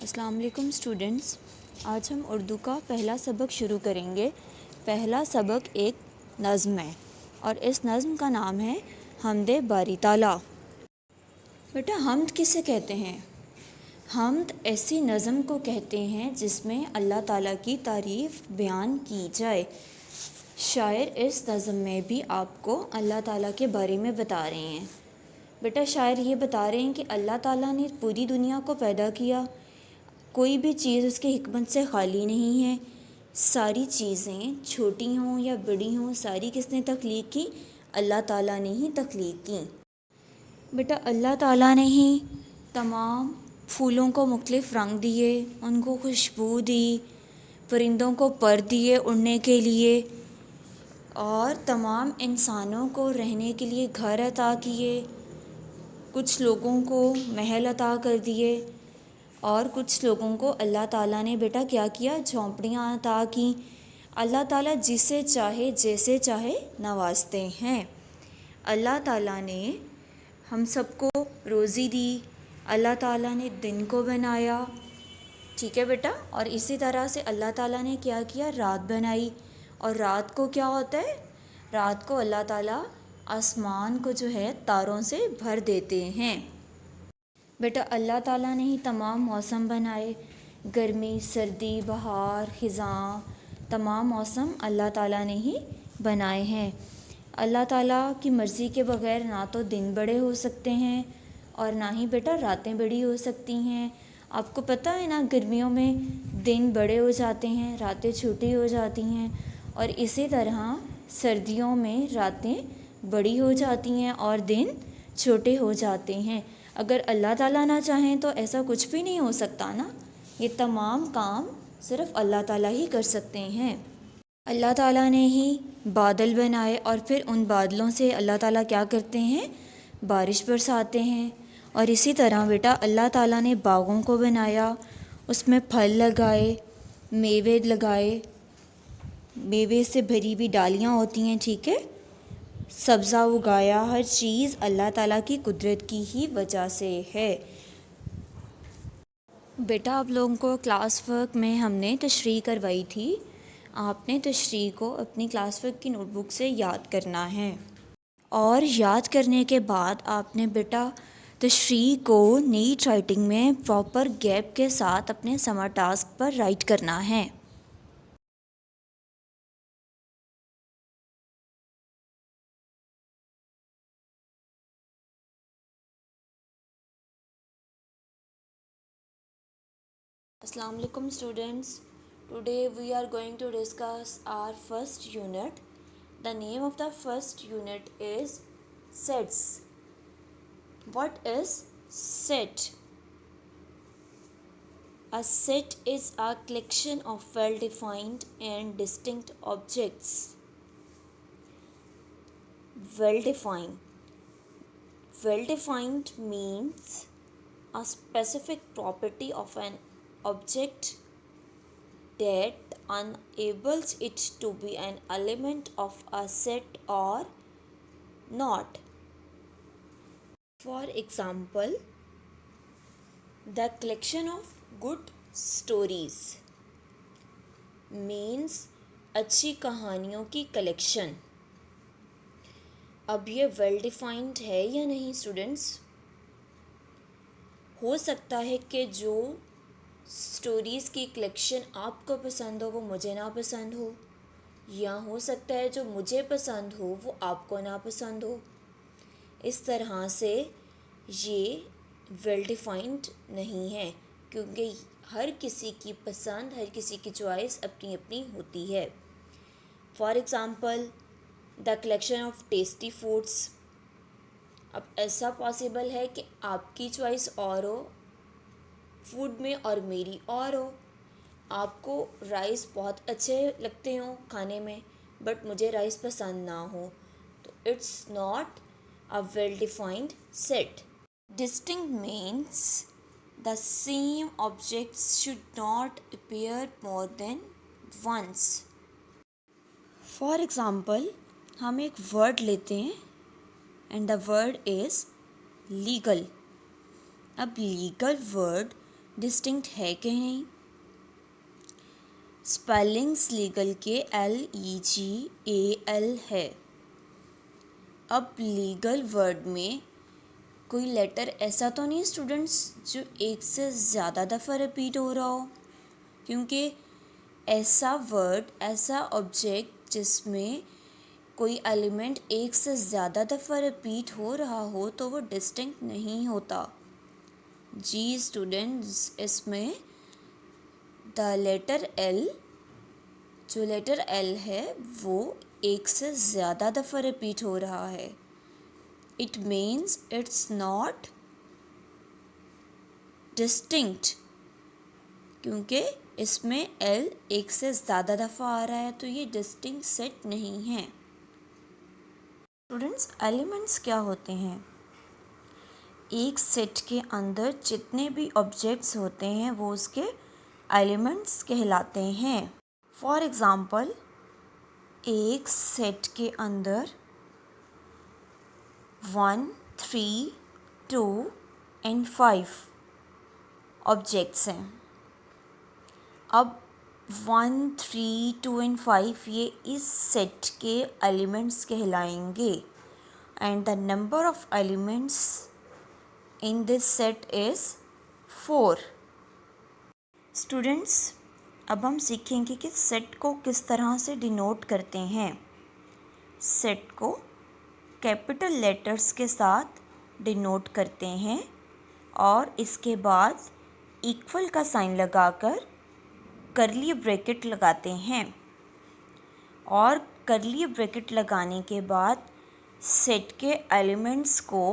अस्सलाम वालेकुम स्टूडेंट्स। आज हम उर्दू का पहला सबक शुरू करेंगे। पहला सबक एक नज़्म है और इस नज़्म का नाम है हमदे बारी ताला। बेटा हमद किसे कहते हैं? हमद ऐसी नज़्म को कहते हैं जिसमें अल्लाह ताला की तारीफ़ बयान की जाए। शायर इस नज़्म में भी आपको अल्लाह ताला के बारे में बता रहे हैं। बेटा शायर ये बता रहे हैं कि अल्लाह ताला ने पूरी दुनिया को पैदा किया, कोई भी चीज़ उसकी हिकमत से खाली नहीं है। सारी चीज़ें छोटी हों या बड़ी हों, सारी किसने तख्लीक की? अल्लाह ताला ने ही तख्लीक की। बेटा अल्लाह ताला ने ही तमाम फूलों को मुख्तलिफ़ रंग दिए, उनको खुशबू दी, परिंदों को पर दिए उड़ने के लिए, और तमाम इंसानों को रहने के लिए घर अता किए। कुछ लोगों को महल अता कर दिए और कुछ लोगों को अल्लाह ताला ने बेटा क्या किया? झोंपड़ियाँ अता की। अल्लाह ताला जिसे चाहे जैसे चाहे नवाजते हैं। अल्लाह ताला ने हम सबको रोज़ी दी, अल्लाह ताला ने दिन को बनाया, ठीक है बेटा। और इसी तरह से अल्लाह ताला ने क्या किया? रात बनाई। और रात को क्या होता है? रात को अल्लाह ताला आसमान को जो है तारों से भर देते हैं। बेटा अल्लाह ताला ने ही तमाम मौसम बनाए, गर्मी, सर्दी, बहार, ख़िज़ां, तमाम मौसम अल्लाह ताला ने ही बनाए हैं। अल्लाह ताला की मर्ज़ी के बग़ैर ना तो दिन बड़े हो सकते हैं और ना ही बेटा रातें बड़ी हो सकती हैं। आपको पता है ना, गर्मियों में दिन बड़े हो जाते हैं, रातें छोटी हो जाती हैं, और इसी तरह सर्दियों में रातें बड़ी हो जाती हैं और दिन छोटे हो जाते हैं। अगर अल्लाह ताला ना चाहें तो ऐसा कुछ भी नहीं हो सकता ना। ये तमाम काम सिर्फ़ अल्लाह ताला ही कर सकते हैं। अल्लाह ताला ने ही बादल बनाए और फिर उन बादलों से अल्लाह ताला क्या करते हैं? बारिश बरसाते हैं। और इसी तरह बेटा अल्लाह ताला ने बागों को बनाया, उसमें फल लगाए, मेवे लगाए, मेवे से भरी हुई डालियाँ होती हैं, ठीक है, सब्ज़ा उगाया। हर चीज़ अल्लाह ताला की कुदरत की ही वजह से है। बेटा आप लोगों को क्लास वर्क में हमने तशरीह करवाई थी, आपने तशरीह को अपनी क्लास वर्क की नोटबुक से याद करना है। और याद करने के बाद आपने बेटा तशरीह को नीट राइटिंग में प्रॉपर गैप के साथ अपने समर टास्क पर राइट करना है। अस्सलाम वालेकुम students, today we are going to discuss our first unit. The name of the first unit is sets. What is set? A set is a collection of well-defined and distinct objects. Well-defined. Well-defined means a specific property of an object that enables it to be an element of a set or not. For example, the collection of good stories means अच्छी कहानियों की collection. अब ये well defined है या नहीं students? हो सकता है कि जो स्टोरीज़ की कलेक्शन आपको पसंद हो वो मुझे ना पसंद हो, या हो सकता है जो मुझे पसंद हो वो आपको ना पसंद हो। इस तरह से ये वेल डिफाइंड नहीं है, क्योंकि हर किसी की पसंद, हर किसी की चॉइस अपनी अपनी होती है। For example the collection of tasty foods. अब ऐसा पॉसिबल है कि आपकी चॉइस और हो फूड में और मेरी और हो। आपको राइस बहुत अच्छे लगते हों खाने में, बट मुझे राइस पसंद ना हो, तो it's not a well-defined set. Distinct means the same objects should not appear more than once. For example, हम एक word लेते हैं and the word is legal. अब legal word डिस्टिंक्ट है कि नहीं। स्पेलिंग्स लीगल के LEGAL है। अब लीगल वर्ड में कोई लेटर ऐसा तो नहीं स्टूडेंट्स जो एक से ज़्यादा दफ़ा रिपीट हो रहा हो, क्योंकि ऐसा वर्ड, ऐसा ऑब्जेक्ट जिसमें कोई एलिमेंट एक से ज़्यादा दफ़ा रिपीट हो रहा हो तो वो डिस्टिंक्ट नहीं होता। जी स्टूडेंट्स, इसमें द लेटर L, जो लेटर L है वो एक से ज़्यादा दफ़ा रिपीट हो रहा है। It means it's not distinct, क्योंकि इसमें L एक से ज़्यादा दफ़ा आ रहा है तो ये डिस्टिंक्ट सेट नहीं है। स्टूडेंट्स, एलिमेंट्स क्या होते हैं? एक सेट के अंदर जितने भी ऑब्जेक्ट्स होते हैं वो उसके एलिमेंट्स कहलाते हैं। फॉर एग्ज़ाम्पल, एक सेट के अंदर 1, 3, 2 एंड 5 ऑब्जेक्ट्स हैं। अब 1, 3, 2 एंड 5 ये इस सेट के एलिमेंट्स कहलाएंगे and the number of elements in this set is 4। Students, अब हम सीखेंगे कि सेट को किस तरह से डिनोट करते हैं। सेट को कैपिटल लेटर्स के साथ डिनोट करते हैं और इसके बाद इक्वल का साइन लगाकर कर्ली ब्रैकेट लगाते हैं और कर्ली ब्रैकेट लगाने के बाद सेट के एलिमेंट्स को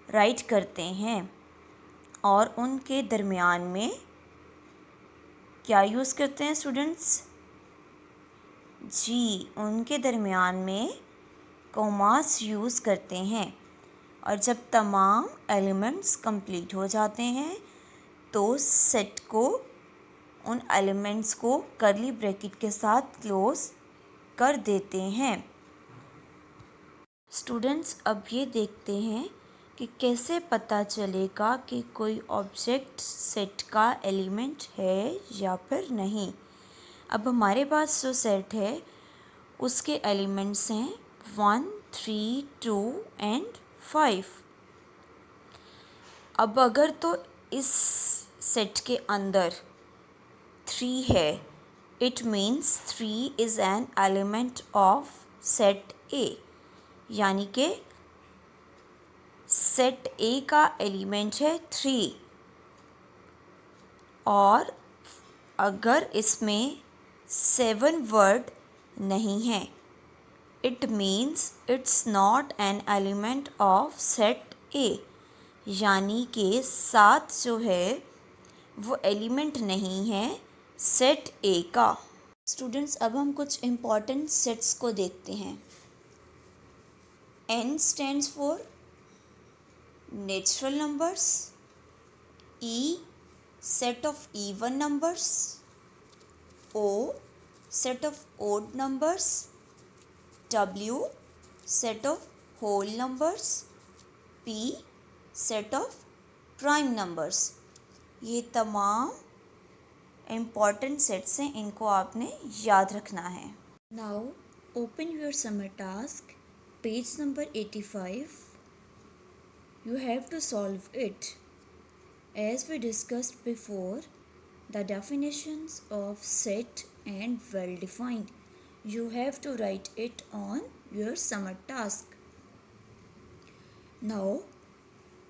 राइट करते हैं और उनके दरमियान में क्या यूज़ करते हैं स्टूडेंट्स? जी, उनके दरमियान में कोमास यूज़ करते हैं और जब तमाम एलिमेंट्स कंप्लीट हो जाते हैं तो सेट को, उन एलिमेंट्स को कर्ली ब्रैकेट के साथ क्लोज कर देते हैं। स्टूडेंट्स, अब ये देखते हैं कि कैसे पता चलेगा कि कोई ऑब्जेक्ट सेट का एलिमेंट है या फिर नहीं। अब हमारे पास जो सेट है उसके एलिमेंट्स हैं 1, 3, 2 एंड 5। अब अगर तो इस सेट के अंदर 3 है, it means 3 is an element of set A, यानी कि सेट A का एलिमेंट है 3। और अगर इसमें 7 वर्ड नहीं है, it means it's not an element of set A, यानी कि 7 जो है वो एलिमेंट नहीं है सेट A का। स्टूडेंट्स, अब हम कुछ इम्पॉर्टेंट सेट्स को देखते हैं। N stands for natural numbers, E set of even numbers, O set of odd numbers, W set of whole numbers, P set of prime numbers। ये तमाम इम्पॉर्टेंट सेट्स हैं, इनको आपने याद रखना है। Now open your summer task, page number 85. You have to solve it. As we discussed before, the definitions of set and well defined. You have to write it on your summer task. Now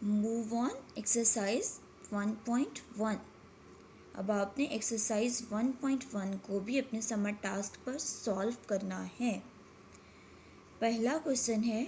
move on exercise 1.1. अब आपने exercise 1.1 को भी अपने summer task पर solve करना है। पहला question है,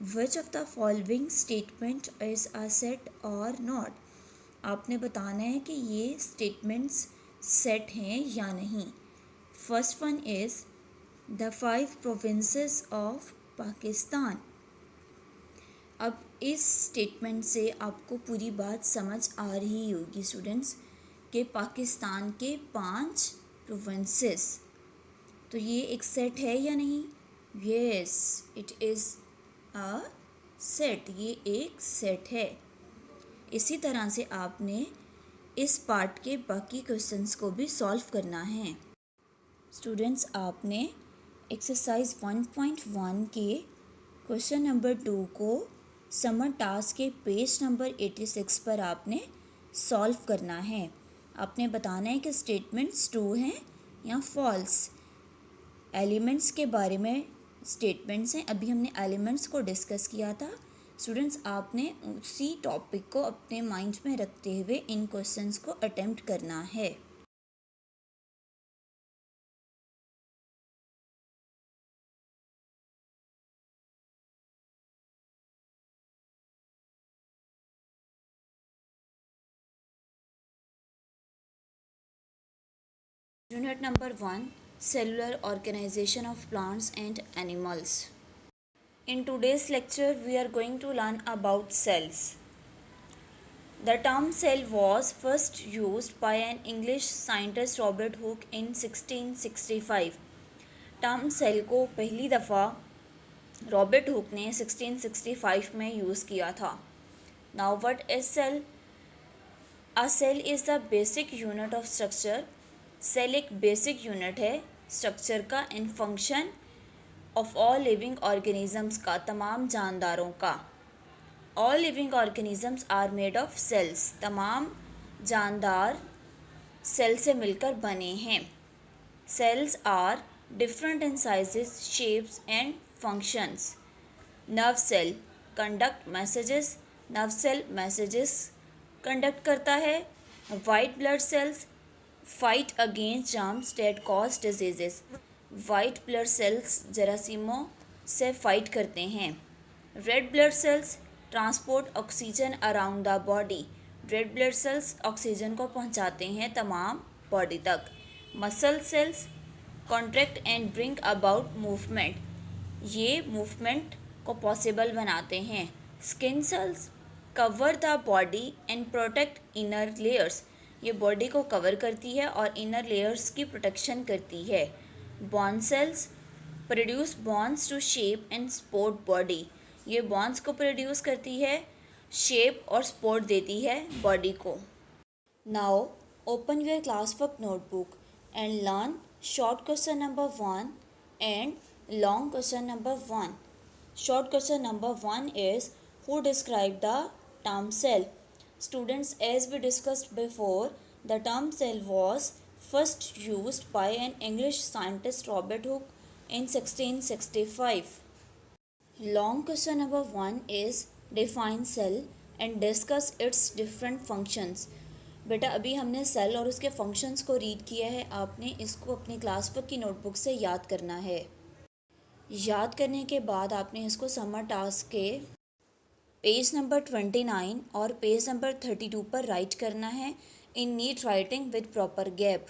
which of the following statement is a set और नॉट। आपने बताना है कि ये स्टेटमेंट्स सेट हैं या नहीं। First one is the 5 provinces of Pakistan. अब इस स्टेटमेंट से आपको पूरी बात समझ आ रही होगी स्टूडेंट्स कि पाकिस्तान के 5 प्रोविंसेस, तो ये एक सेट है या नहीं? Yes, it is a set, ये एक सेट है। इसी तरह से आपने इस पार्ट के बाकी क्वेश्चंस को भी सॉल्व करना है। स्टूडेंट्स, आपने एक्सरसाइज 1.1 के क्वेश्चन नंबर 2 को समर टास्क के पेज नंबर 86 पर आपने सॉल्व करना है। आपने बताना है कि स्टेटमेंट्स ट्रू हैं या फॉल्स। एलिमेंट्स के बारे में स्टेटमेंट्स हैं, अभी हमने एलिमेंट्स को डिस्कस किया था। स्टूडेंट्स, आपने उसी टॉपिक को अपने माइंड में रखते हुए इन क्वेश्चंस को अटेम्प्ट करना है। Unit number 1, Cellular Organization of Plants and Animals. In today's lecture, we are going to learn about cells. The term cell was first used by an English scientist Robert Hooke in 1665. Term cell को पहली दफ़ा Robert Hooke ने 1665 में use किया था। Now what is cell? A cell is the basic unit of structure. Cell एक basic unit है structure का and function of all living organisms का, तमाम जानदारों का। All living organisms are made of cells. तमाम जानदार सेल से मिलकर बने हैं। Cells are different in sizes, shapes and functions. Nerve cell conduct messages. Nerve cell messages conduct करता है। White blood cells fight against germs that cause diseases. White blood cells जरासीमों से फाइट करते हैं। Red blood cells transport oxygen around the body. Red blood cells oxygen को पहुंचाते हैं तमाम बॉडी तक। Muscle cells contract and bring about movement. ये मूवमेंट को पॉसिबल बनाते हैं। Skin cells cover the body and protect inner layers. ये बॉडी को कवर करती है और इनर लेयर्स की प्रोटेक्शन करती है। Bone cells produce bones to shape and support body. ये बॉन्स को प्रोड्यूस करती है, शेप और सपोर्ट देती है बॉडी को। Now open your class work notebook and learn short question number 1 and long question number 1. Short question number 1 is, who described the term cell? Students, as we discussed before, the term cell was first used by an English scientist Robert Hooke in 1665. Long question number 1 is, define cell and discuss its different functions. बेटा, अभी हमने cell और उसके functions को read किया है। आपने इसको अपनी क्लास वर्क की नोटबुक से याद करना है। याद करने के बाद आपने इसको समर टास्क के पेज नंबर 29 और पेज नंबर 32 पर राइट करना है in neat writing with proper gap.